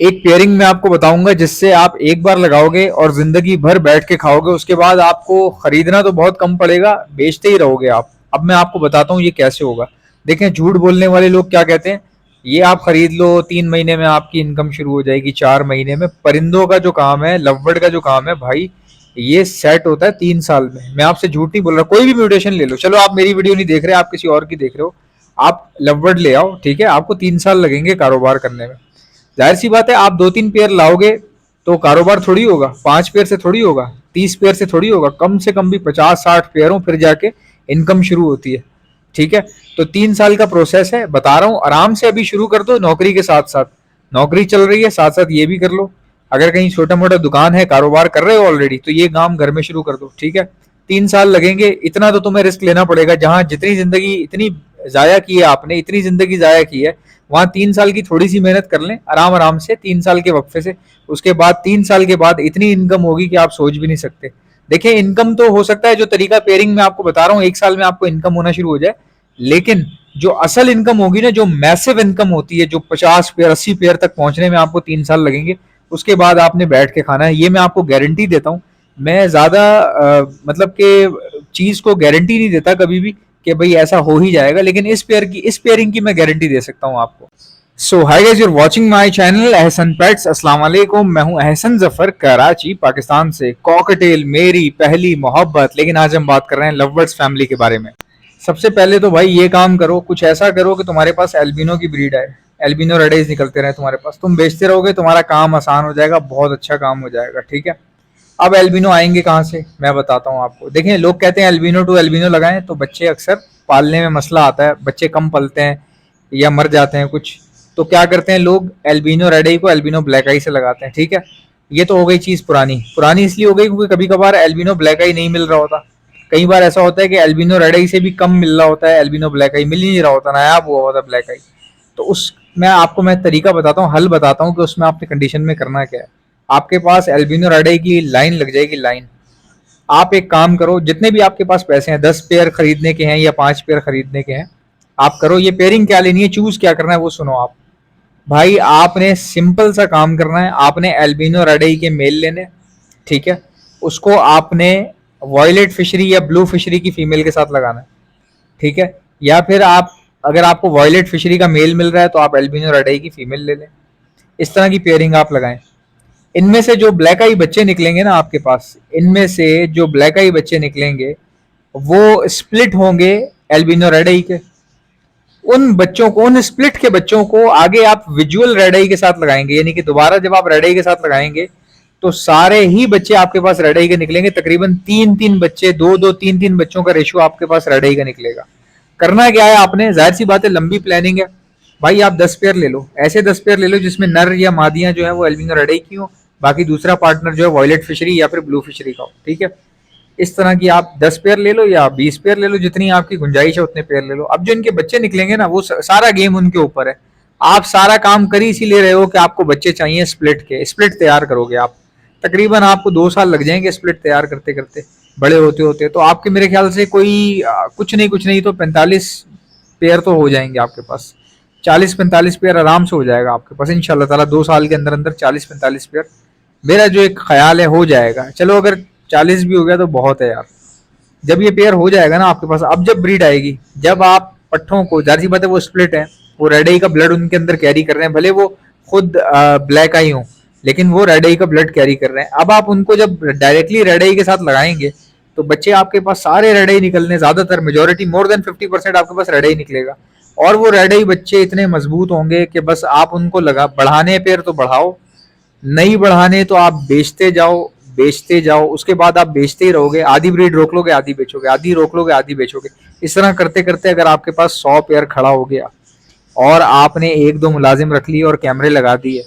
एक पेयरिंग मैं आपको बताऊंगा जिससे आप एक बार लगाओगे और जिंदगी भर बैठ के खाओगे। उसके बाद आपको खरीदना तो बहुत कम पड़ेगा, बेचते ही रहोगे आप। अब मैं आपको बताता हूँ ये कैसे होगा। देखें, झूठ बोलने वाले लोग क्या कहते हैं, ये आप खरीद लो 3 महीने में आपकी इनकम शुरू हो जाएगी, 4 महीने में। परिंदों का जो काम है, लव बर्ड का जो काम है भाई, ये सेट होता है 3 साल में। मैं आपसे झूठ नहीं बोल रहा। कोई भी म्यूटेशन ले लो, चलो आप मेरी वीडियो नहीं देख रहे, आप किसी और की देख रहे हो, आप लव बर्ड ले आओ, ठीक है, आपको 3 साल लगेंगे कारोबार करने में। जाहिर सी बात है, आप 2-3 पेयर लाओगे तो कारोबार थोड़ी होगा, 5 पेयर से थोड़ी होगा, 30 पेयर से थोड़ी होगा, कम से कम भी 50-60 पेयर हो फिर जाके इनकम शुरू होती है। ठीक है, तो 3 साल का प्रोसेस है, बता रहा हूँ। आराम से अभी शुरू कर दो, नौकरी के साथ साथ। नौकरी चल रही है, साथ साथ ये भी कर लो। अगर कहीं छोटा मोटा दुकान है, कारोबार कर रहे हो ऑलरेडी, तो ये काम घर में शुरू कर दो। ठीक है, 3 साल लगेंगे, इतना तो तुम्हें रिस्क लेना पड़ेगा। जहां जितनी जिंदगी इतनी जाया की है आपने, इतनी जिंदगी जाया की है, वहां 3 साल की थोड़ी सी मेहनत कर लें आराम आराम से, 3 साल के वक्फे से। उसके बाद 3 साल के बाद इतनी इनकम होगी कि आप सोच भी नहीं सकते। देखिए, इनकम तो हो सकता है जो तरीका पेयरिंग में आपको बता रहा हूँ, 1 साल में आपको इनकम होना शुरू हो जाए, लेकिन जो असल इनकम होगी ना, जो मैसिव इनकम होती है, जो 50 पेयर 80 पेयर तक पहुंचने में आपको 3 साल लगेंगे, उसके बाद आपने बैठ के खाना है। ये मैं आपको गारंटी देता हूँ। मैं ज्यादा मतलब कि चीज को गारंटी नहीं देता कभी भी कि भाई ऐसा हो ही जाएगा, लेकिन इस पेयरिंग की मैं गारंटी दे सकता हूँ आपको। So hi guys, you are watching my channel Ahsan pets. अस्सलाम वालेकुम, मैं हूं अहसन जफर, कराची पाकिस्तान से। कॉकटेल मेरी पहली मोहब्बत। लेकिन आज हम बात कर रहे हैं लव बर्ड्स फैमिली के बारे में। सबसे पहले तो भाई ये काम करो, कुछ ऐसा करो कि तुम्हारे पास एल्बिनो की ब्रीड आए, एल्बिनो रेडेज निकलते रहे तुम्हारे पास। तुम बेचते रहोगे, तुम्हारा काम आसान हो जाएगा, बहुत अच्छा काम हो जाएगा। ठीक है, अब एल्बिनो आएंगे कहाँ से, मैं बताता हूँ आपको। देखें, लोग कहते हैं एल्बिनो टू एल्बिनो लगाएं, तो बच्चे अक्सर पालने में मसला आता है, बच्चे कम पलते हैं या मर जाते हैं कुछ। तो क्या करते हैं लोग, एल्बिनो रेड आई को एल्बिनो ब्लैक आई से लगाते हैं। ठीक है, ये तो हो गई चीज पुरानी। पुरानी इसलिए हो गई क्योंकि कभी कभार एल्बिनो ब्लैक आई नहीं मिल रहा होता। कई बार ऐसा होता है कि एल्बिनो रेड आई से भी कम मिल रहा होता है, एल्बिनो ब्लैक आई मिल ही नहीं रहा होता, नायाब हुआ होता ब्लैक आई। तो उस मैं आपको मैं तरीका बताता हूँ, हल बताता हूँ कि उसमें आपने कंडीशन में करना क्या है। आपके पास एल्बिनो रेड आई की लाइन लग जाएगी, लाइन। आप एक काम करो, जितने भी आपके पास पैसे हैं, 10 पेयर खरीदने के हैं या 5 पेयर खरीदने के हैं, आप करो। ये पेयरिंग क्या लेनी है, चूज क्या करना है, वो सुनो आप। भाई आपने सिंपल सा काम करना है, आपने एल्बिनो रेड के मेल लेने। ठीक है, उसको आपने वॉयलेट फिशरी या ब्लू फिशरी की फीमेल के साथ लगाना है। ठीक है, या फिर आप, अगर आपको वॉयलेट फिशरी का मेल मिल रहा है तो आप एल्बिनो रेड की फीमेल ले लें। इस तरह की पेयरिंग आप लगाएं। इनमें से जो ब्लैक आई बच्चे निकलेंगे ना आपके पास, इनमें से जो ब्लैक आई बच्चे निकलेंगे वो स्प्लिट होंगे एल्बिनो रेड आई के। उन बच्चों को, उन स्प्लिट के बच्चों को आगे आप विजुअल रेड आई के साथ लगाएंगे, यानी कि दोबारा जब आप रेड आई के साथ लगाएंगे तो सारे ही बच्चे आपके पास रेड आई के निकलेंगे। तकरीबन 3-3 बच्चे, 2-2 3-3 बच्चों का रेशियो आपके पास रेड आई का निकलेगा। करना क्या है आपने, जाहिर सी बात है लंबी प्लानिंग है भाई। आप 10 पेयर ले लो, ऐसे 10 पेयर ले लो जिसमें नर या मादियां जो है वो एल्बिनो रेड आई की हो, बाकी दूसरा पार्टनर जो है वॉयलेट फिशरी या फिर ब्लू फिशरी का हो। ठीक है, इस तरह की आप 10 पेयर ले लो या 20 पेयर ले लो, जितनी आपकी गुंजाइश है उतने पेयर ले लो। अब जो इनके बच्चे निकलेंगे ना, वो सारा गेम उनके ऊपर है। आप सारा काम कर ही इसीलिए रहे हो कि आपको बच्चे चाहिए स्प्लिट के। स्प्लिट तैयार करोगे आप, तकरीबन आपको 2 साल लग जाएंगे स्प्लिट तैयार करते करते, बड़े होते होते। तो आपके मेरे ख्याल से कोई कुछ नहीं तो 45 पेयर तो हो जाएंगे आपके पास। 40-45 पेयर आराम से हो जाएगा आपके पास इंशाल्लाह ताला। 2 साल के अंदर अंदर 40-45 पेयर मेरा जो एक ख्याल है हो जाएगा। चलो अगर 40 भी हो गया तो बहुत है यार। जब ये पेयर हो जाएगा ना आपके पास, अब जब ब्रीड आएगी, जब आप पट्ठों को, जाहिर सी बात है वो स्प्लिट है, वो रेड आई का ब्लड उनके अंदर कैरी कर रहे हैं, भले वो खुद ब्लैक आई हो, लेकिन वो रेड आई का ब्लड कैरी कर रहे हैं। अब आप उनको जब डायरेक्टली रेड आई के साथ लगाएंगे तो बच्चे आपके पास सारे रेड आई निकलने, ज्यादातर मेजोरिटी मोर देन 50% आपके पास रेड आई निकलेगा। और वो रेड आई बच्चे इतने मजबूत होंगे कि बस आप उनको लगा, बढ़ाने पेयर तो बढ़ाओ, नहीं बढ़ाने तो आप बेचते जाओ, बेचते जाओ। उसके बाद आप बेचते ही रहोगे, आधी ब्रीड रोक लोगे आधी बेचोगे, आधी रोक लोगे आधी बेचोगे। इस तरह करते करते अगर आपके पास 100 पेयर खड़ा हो गया और आपने 1-2 मुलाजिम रख लिए और कैमरे लगा दिए,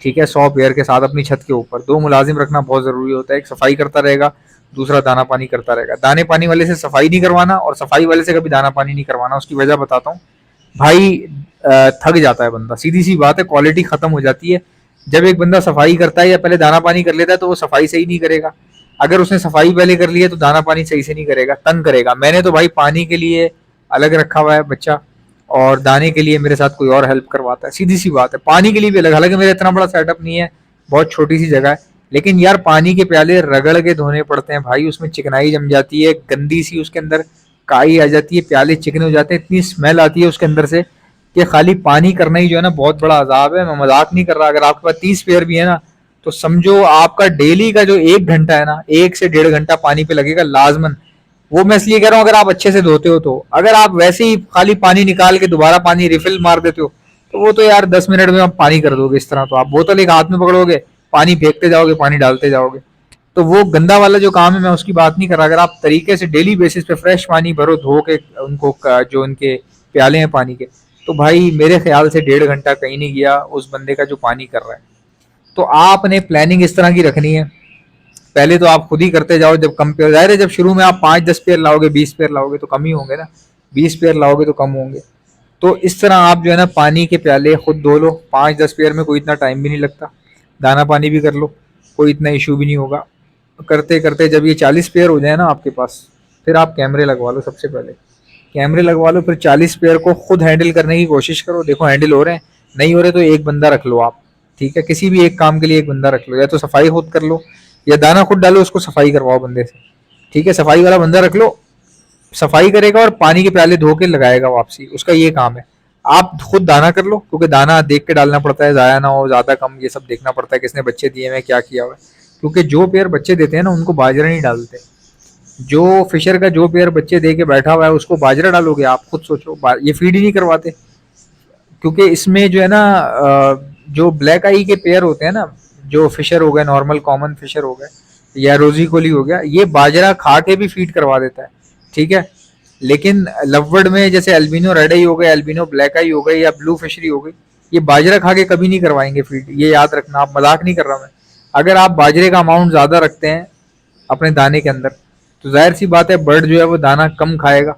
ठीक है, 100 पेयर के साथ अपनी छत के ऊपर 2 मुलाजिम रखना बहुत जरूरी होता है। एक सफाई करता रहेगा, दूसरा दाना पानी करता रहेगा। दाने पानी वाले से सफाई नहीं करवाना और सफाई वाले से कभी दाना पानी नहीं करवाना। उसकी वजह बताता हूँ भाई, थक जाता है बंदा, सीधी सी बात है, क्वालिटी खत्म हो जाती है। जब एक बंदा सफाई करता है या पहले दाना पानी कर लेता है तो वो सफाई सही नहीं करेगा। अगर उसने सफाई पहले कर ली है तो दाना पानी सही से नहीं करेगा, तंग करेगा। मैंने तो भाई पानी के लिए अलग रखा हुआ है बच्चा, और दाने के लिए मेरे साथ कोई और हेल्प करवाता है, सीधी सी बात है। पानी के लिए भी अलग, हालांकि मेरा इतना बड़ा सेटअप नहीं है, बहुत छोटी सी जगह है, लेकिन यार पानी के प्याले रगड़ के धोने पड़ते हैं भाई, उसमें चिकनाई जम जाती है, गंदी सी उसके अंदर काई आ जाती है, प्याले चिकने हो जाते हैं, इतनी स्मेल आती है उसके अंदर से कि खाली पानी करना ही जो है ना बहुत बड़ा अजाब है। मैं मजाक नहीं कर रहा, अगर आपके पास 30 पेयर भी है ना, तो समझो आपका डेली का जो 1 घंटा है ना, 1 से 1.5 घंटा पानी पे लगेगा लाजमन। वो मैं इसलिए कह रहा हूँ अगर आप अच्छे से धोते हो तो, अगर आप वैसे ही खाली पानी निकाल के दोबारा पानी रिफिल मार देते हो तो वो तो यार 10 मिनट में आप पानी कर दोगे। इस तरह तो आप बोतल एक हाथ में पकड़ोगे, पानी फेंकते जाओगे, पानी डालते जाओगे, तो वो गंदा वाला जो काम है मैं उसकी बात नहीं कर रहा। अगर आप तरीके से डेली बेसिस पे फ्रेश पानी भरो, धो के उनको जो उनके प्याले हैं पानी के, तो भाई मेरे ख्याल से 1.5 घंटा कहीं नहीं गया उस बंदे का जो पानी कर रहा है। तो आपने प्लानिंग इस तरह की रखनी है, पहले तो आप खुद ही करते जाओ, जब कम पेयर, जाहिर है जब शुरू में आप 5-10 पेयर लाओगे, 20 पेयर लाओगे तो कम ही होंगे ना, 20 पेयर लाओगे तो कम होंगे। तो इस तरह आप जो है ना पानी के प्याले खुद धो लो, 5-10 पेयर में कोई इतना टाइम भी नहीं लगता, दाना पानी भी कर लो, कोई इतना इशू भी नहीं होगा। करते करते जब ये 40 पेयर हो जाए ना आपके पास, फिर आप कैमरे लगवा लो। सबसे पहले कैमरे लगवा लो, फिर 40 पेयर को खुद हैंडल करने की कोशिश करो। देखो हैंडल हो रहे हैं, नहीं हो रहे तो एक बंदा रख लो आप, ठीक है, किसी भी एक काम के लिए एक बंदा रख लो, या तो सफाई खुद कर लो या दाना खुद डालो, उसको सफाई करवाओ बंदे से, ठीक है, सफाई वाला बंदा रख लो, सफाई करेगा और पानी के प्याले धो के लगाएगा वापसी, उसका ये काम है। आप खुद दाना कर लो, क्योंकि दाना देख के डालना पड़ता है, ज़ाया ना हो, ज़्यादा कम, ये सब देखना पड़ता है, किसने बच्चे दिए हैं, क्या किया हुआ है। क्योंकि जो पेयर बच्चे देते हैं ना उनको बाजरा नहीं डालते, जो फिशर का जो पेयर बच्चे दे के बैठा हुआ है उसको बाजरा डालोगे आप, खुद सोचो, ये फीड ही नहीं करवाते। क्योंकि इसमें जो है ना जो ब्लैक आई के पेयर होते हैं ना, जो फिशर हो गए, नॉर्मल कॉमन फिशर हो गए या रोजी कोली हो गया, ये बाजरा खा के भी फीड करवा देता है, ठीक है। लेकिन लववर्ड में जैसे एल्बिनो रेड आई हो गए, एल्बिनो ब्लैक आई हो गई या ब्लू फिशरी हो गई, ये बाजरा खा के कभी नहीं करवाएंगे फीड, ये याद रखना, आप, मजाक नहीं कर रहा मैं। अगर आप बाजरे का अमाउंट ज्यादा रखते हैं अपने दाने के अंदर, तो जाहिर सी बात है बर्ड जो है वो दाना कम खाएगा,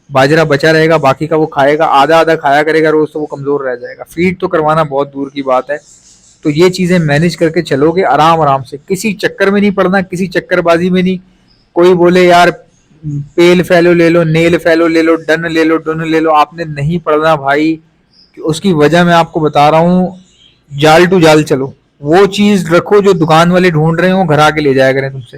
बाजरा बचा रहेगा, बाकी का वो खाएगा, आधा आधा खाया करेगा रोज, तो वो कमजोर रह जाएगा। फीड तो करवाना बहुत दूर की बात है। तो ये चीजें मैनेज करके चलोगे आराम आराम से, किसी चक्कर में नहीं पड़ना, किसी चक्करबाजी में नहीं। कोई बोले यार पेल फैलो ले लो, नेल फैलो ले लो, डन ले लो, डुन ले लो, आपने नहीं पढ़ना भाई। उसकी वजह मैं आपको बता रहा हूँ, जाल टू जाल चलो, वो चीज रखो जो दुकान वाले ढूंढ रहे हो, घर आके ले जाया करें तुमसे।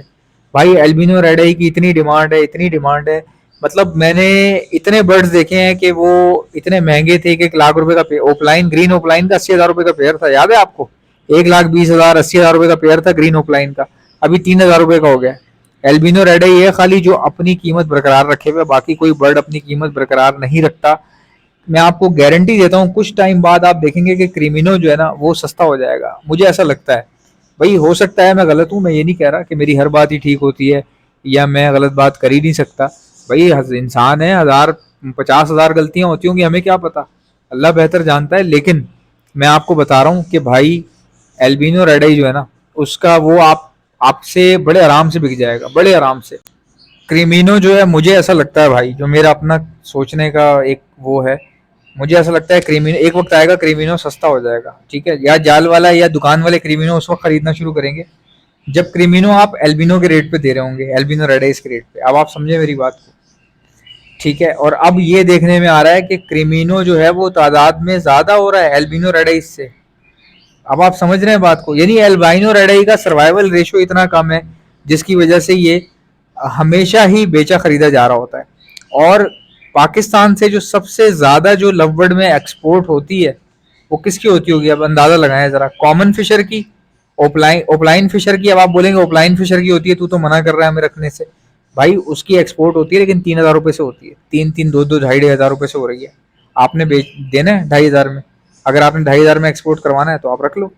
भाई एल्बिनो रेड आई की इतनी डिमांड है, इतनी डिमांड है, मतलब मैंने इतने बर्ड्स देखे हैं कि वो इतने महंगे थे कि 1 लाख रुपए का पेयर, ओपलाइन, ग्रीन ओपलाइन का 80,000 रुपए का पेयर था, याद है आपको? 1,20,000 80,000 रुपए का पेयर था ग्रीन ओपलाइन का, अभी 3,000 रुपए का हो गया। एल्बिनो रेड आई है खाली जो अपनी कीमत बरकरार रखे हुए, बाकी कोई बर्ड अपनी कीमत बरकरार नहीं रखता। मैं आपको गारंटी देता हूँ कुछ टाइम बाद आप देखेंगे कि क्रिमिनो जो है ना वो सस्ता हो जाएगा, मुझे ऐसा लगता है। भाई हो सकता है मैं गलत हूँ, मैं ये नहीं कह रहा कि मेरी हर बात ही ठीक होती है या मैं गलत बात कर ही नहीं सकता। भाई इंसान है, 1000 50,000 गलतियां होती होंगी, हमें क्या पता, अल्लाह बेहतर जानता है। लेकिन मैं आपको बता रहा हूँ कि भाई एल्बिनो रेड आई जो है ना, उसका वो आप आपसे बड़े आराम से बिक जाएगा, बड़े आराम से। क्रीमिनो जो है मुझे ऐसा लगता है भाई, जो मेरा अपना सोचने का एक वो है, मुझे ऐसा लगता है क्रीमिनो एक वक्त आएगा, क्रीमिनो सस्ता हो जाएगा, ठीक है, या जाल वाला या दुकान वाले क्रीमिनो उस वक्त खरीदना शुरू करेंगे जब क्रीमिनो आप एल्बिनो के रेट पे दे रहे होंगे, एल्बिनो रेडाइस के रेट पे। अब आप समझे मेरी बात को, ठीक है। और अब ये देखने में आ रहा है कि क्रीमिनो जो है वो तादाद में ज्यादा हो रहा है एल्बिनो रेडाइस से। अब आप समझ रहे हैं बात को, यानी एल्बाइनो रेडाई का सर्वाइवल रेशियो इतना कम है जिसकी वजह से ये हमेशा ही बेचा खरीदा जा रहा होता है। और पाकिस्तान से जो सबसे ज्यादा जो लवबर्ड में एक्सपोर्ट होती है वो किसकी होती होगी? अब अंदाजा लगाएं जरा, कॉमन फिशर की, ओपलाइन ओपलाइन फिशर की। अब आप बोलेंगे ओपलाइन फिशर की होती है, तू तो मना कर रहा है हमें रखने से। भाई उसकी एक्सपोर्ट होती है लेकिन 3,000 रुपए से होती है, 3-3 2-2 2,500 रुपए से हो रही है। आपने बेच देना है 2,500 में, अगर आपने 2,500 में एक्सपोर्ट करवाना है तो आप रख लो।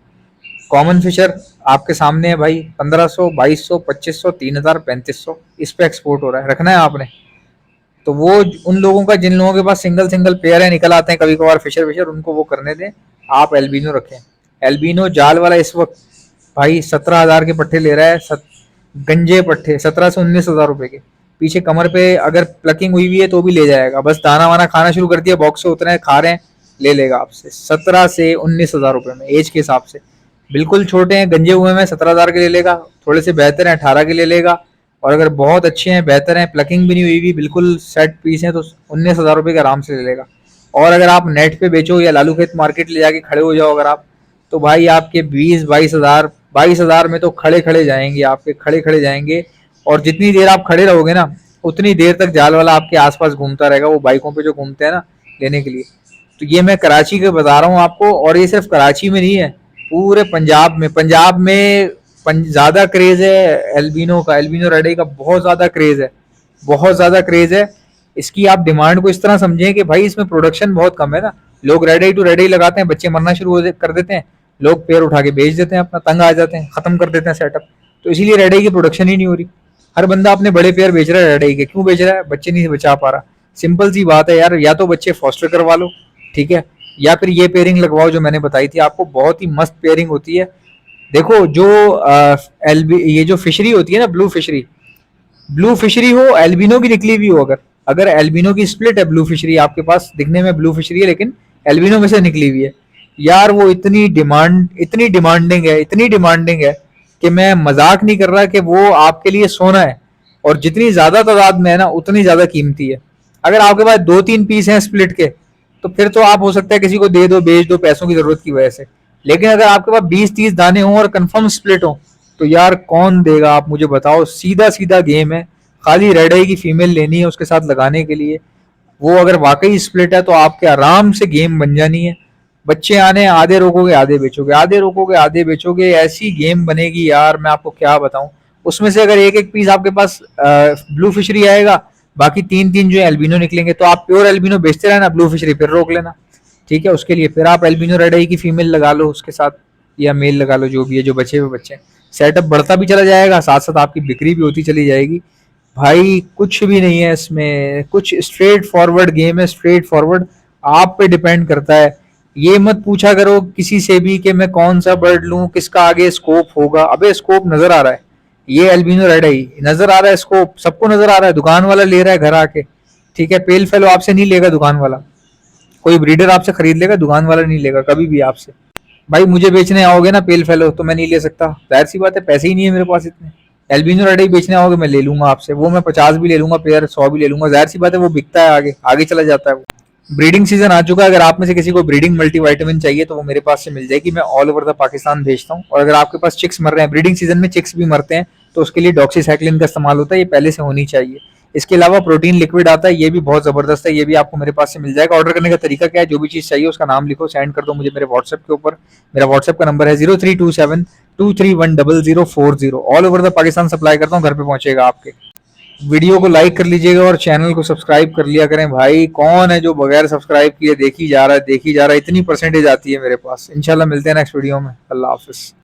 कॉमन फिशर आपके सामने है भाई, 1,500 2,200 2,500 3,000 3,500 इस पे एक्सपोर्ट हो रहा है, रखना है आपने। तो वो उन लोगों का जिन लोगों के पास सिंगल सिंगल पेयर है, निकल आते हैं कभी कभार फिशर विशर, उनको वो करने दें। आप एल्बिनो रखें। एल्बिनो जाल वाला इस वक्त भाई 17,000 के पट्टे ले रहा है, गंजे पट्टे 17 से 19 हजार रुपए के। पीछे कमर पे अगर प्लकिंग हुई हुई है तो भी ले जाएगा, बस दाना वाना खाना शुरू कर दिया, बॉक्स से उतरे खा रहे हैं, ले लेगा आपसे 17 से 19 हजार रुपए में, एज के हिसाब से। बिल्कुल छोटे हैं गंजे हुए में 17,000 के ले लेगा, थोड़े से बेहतर हैं 18 के ले लेगा, और अगर बहुत अच्छे हैं बेहतर हैं प्लकिंग भी नहीं हुई हुई बिल्कुल सेट पीस हैं तो 19,000 रुपए के आराम से ले लेगा। और अगर आप नेट पे बेचो या लालू खेत मार्केट ले जाके खड़े हो जाओ अगर आप, तो भाई आपके 20-22 हज़ार में तो खड़े खड़े जाएंगे, आपके खड़े खड़े जाएंगे। और जितनी देर आप खड़े रहोगे ना, उतनी देर तक जाल वाला आपके आसपास घूमता रहेगा, वो बाइकों पे जो घूमते हैं ना लेने के लिए। तो ये मैं कराची के बता रहा हूँ आपको, और ये सिर्फ कराची में नहीं है, पूरे पंजाब में ज्यादा क्रेज है एल्बिनो का, एल्बिनो रेड आई का बहुत ज्यादा क्रेज है, बहुत ज्यादा क्रेज है। इसकी आप डिमांड को इस तरह समझें कि भाई इसमें प्रोडक्शन बहुत कम है ना, लोग रेड आई टू रेड आई लगाते हैं, बच्चे मरना कर देते हैं, लोग पैर उठा के बेच देते हैं, अपना तंग आ जाते हैं, खत्म कर देते हैं सेटअप। तो इसीलिए रेड आई की प्रोडक्शन ही नहीं हो रही। हर बंदा अपने बड़े पेयर बेच रहा है रेड आई के, क्यों बेच रहा है? बच्चे नहीं बचा पा रहा। सिंपल सी बात है यार, या तो बच्चे फॉस्टर करवा लो, ठीक है, या फिर ये पेयरिंग लगवाओ जो मैंने बताई थी आपको, बहुत ही मस्त पेयरिंग होती है। देखो जो एलबी ये जो फिशरी होती है ना, ब्लू फिशरी हो, एल्बिनो की निकली हुई हो, अगर अगर एल्बिनो की स्प्लिट है, ब्लू फिशरी आपके पास दिखने में ब्लू फिशरी है लेकिन एल्बिनो में से निकली हुई है, यार वो इतनी डिमांडिंग है, इतनी डिमांडिंग है कि मैं मजाक नहीं कर रहा कि वो आपके लिए सोना है। और जितनी ज्यादा तादाद में है ना, उतनी ज्यादा कीमती है। अगर आपके पास 2-3 पीस हैं स्प्लिट के, तो फिर तो आप हो सकता है किसी को दे दो, बेच दो पैसों की जरूरत की वजह से। लेकिन अगर आपके पास 20-30 दाने हों और कंफर्म स्प्लिट हो, तो यार कौन देगा? आप मुझे बताओ, सीधा सीधा गेम है, खाली रेड आई की फीमेल लेनी है उसके साथ लगाने के लिए। वो अगर वाकई स्प्लिट है तो आपके आराम से गेम बन जानी है। बच्चे आने, आधे रोकोगे आधे बेचोगे, आधे रोकोगे आधे बेचोगे, ऐसी गेम बनेगी यार, मैं आपको क्या बताऊं। उसमें से अगर एक एक पीस आपके पास ब्लू फिशरी आएगा, बाकी 3-3 जो एल्बिनो निकलेंगे, तो आप प्योर एल्बिनो बेचते रहना, ब्लू फिशरी फिर रोक लेना, ठीक है। उसके लिए फिर आप एल्बिनो रेड आई की फीमेल लगा लो उसके साथ, या मेल लगा लो, जो भी है, जो बचे हुए बच्चे। सेटअप बढ़ता भी चला जाएगा, साथ साथ आपकी बिक्री भी होती चली जाएगी। भाई कुछ भी नहीं है इसमें, कुछ स्ट्रेट फॉरवर्ड गेम है, स्ट्रेट फॉरवर्ड। आप पे डिपेंड करता है। ये मत पूछा करो किसी से भी कि मैं कौन सा बर्ड लूं, किसका आगे स्कोप होगा। अबे स्कोप नजर आ रहा है, ये एल्बिनो रेड आई नजर आ रहा है, स्कोप सबको नजर आ रहा है, दुकान वाला ले रहा है घर आके, ठीक है। पेल फेलो आपसे नहीं लेगा दुकान वाला, कोई ब्रीडर आपसे खरीद लेगा, दुकान वाला नहीं लेगा कभी भी आपसे। भाई मुझे बेचने आओगे ना पेल फेलो, तो मैं नहीं ले सकता, जाहिर सी बात है, पैसे ही नहीं है मेरे पास इतने। एल्बिनो रेड आई बेचने आओगे मैं ले लूंगा आपसे, वो मैं 50 भी ले लूंगा पेयर, 100 भी ले लूंगा, जाहिर सी बात है वो बिकता है, आगे आगे चला जाता है वो। ब्रीडिंग सीजन आ चुका है, अगर आप में से किसी को ब्रीडिंग मल्टीविटामिन चाहिए तो वो मेरे पास से मिल जाएगी, मैं ऑल ओवर द पाकिस्तान भेजता हूँ। और अगर आपके पास चिक्स मर रहे हैं, ब्रीडिंग सीजन में चिक्स भी मरते हैं, तो उसके लिए डॉक्सीसाइक्लिन का इस्तेमाल होता है, ये पहले से होनी चाहिए। इसके अलावा प्रोटीन लिक्विड आता है, ये भी बहुत जबरदस्त है, ये भी आपको मेरे पास से मिल जाएगा। ऑर्डर करने का तरीका क्या है? जो भी चीज चाहिए उसका नाम लिखो, सेंड कर दो मुझे मेरे व्हाट्सएप के ऊपर। मेरा व्हाट्सएप का नंबर है 0327231040। All over the Pakistan supply करता हूँ, घर पे पहुंचेगा आपके। वीडियो को लाइक कर लीजिएगा और चैनल को सब्सक्राइब कर लिया करें। भाई कौन है जो बगैर सब्सक्राइब किए देखी जा रहा है, देखी जा रहा है, इतनी परसेंटेज आती है मेरे पास। इंशाल्लाह मिलते हैं नेक्स्ट वीडियो में। अल्लाह हाफिज।